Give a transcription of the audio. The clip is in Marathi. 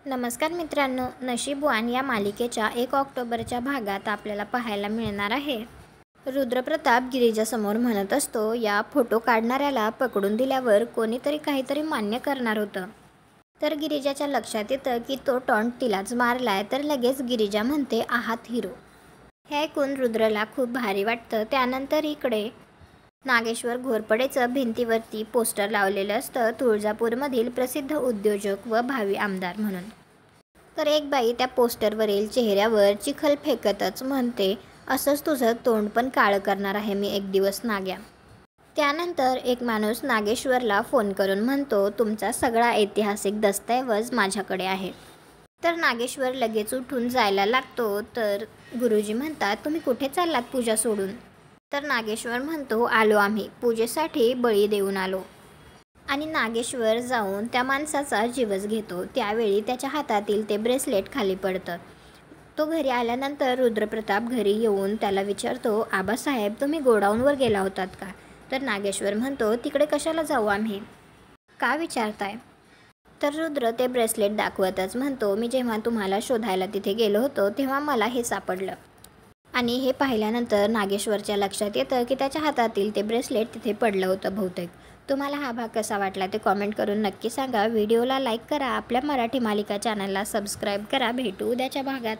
नमस्कार मित्रांनो, नशीबवान या मालिकेच्या 1 ऑक्टोबरच्या भागात आपल्याला पाहायला मिळणार आहे. रुद्रप्रताप गिरिजासमोर म्हणत असतो, या फोटो काढणाऱ्याला पकडून दिल्यावर कोणीतरी काहीतरी मान्य करणार होतं. तर गिरिजाच्या लक्षात येतं की तो टॉन्ट तिलाच मारलाय. तर लगेच गिरिजा म्हणते, आहात हिरो. हे ऐकून रुद्रला खूप भारी वाटतं. त्यानंतर इकडे नागेश्वर घोरपडेचं भिंतीवरती पोस्टर लावलेलं असतं, तुळजापूरमधील प्रसिद्ध उद्योजक व भावी आमदार म्हणून. तर एक बाई त्या पोस्टरवरील चेहऱ्यावर चिखल फेकतच म्हणते, असंच तुझं तोंड पण काळं करणार आहे मी एक दिवस नाग्या. त्यानंतर एक माणूस नागेश्वरला फोन करून म्हणतो, तुमचा सगळा ऐतिहासिक दस्तऐवज माझ्याकडे आहे. तर नागेश्वर लगेच उठून जायला लागतो. तर गुरुजी म्हणतात, तुम्ही कुठे चाललात पूजा सोडून? तर नागेश्वर म्हणतो, आलो आम्ही पूजेसाठी बळी देऊन आलो. आणि नागेश्वर जाऊन त्या माणसाचा जीवच घेतो. त्यावेळी त्याच्या हातातील ते ब्रेसलेट खाली पडतं. तो घरी आल्यानंतर रुद्रप्रताप घरी येऊन त्याला विचारतो, आबासाहेब तुम्ही गोडाऊनवर गेला होतात का? तर नागेश्वर म्हणतो, तिकडे कशाला जाऊ आम्ही? का विचारताय? तर रुद्र ते ब्रेसलेट दाखवतच म्हणतो, मी जेव्हा तुम्हाला शोधायला तिथे गेलो होतो तेव्हा मला हे सापडलं. आणि हे पाहिल्यानंतर नागेश्वरच्या लक्षात येतं की त्याच्या हातातील ते ब्रेसलेट तिथे पडलं होतं बहुतेक. तुम्हाला हा भाग कसा वाटला ते कॉमेंट करून नक्की सांगा. व्हिडिओला लाईक करा. आपल्या मराठी मालिका चॅनलला सबस्क्राईब करा. भेटू उद्याच्या भागात.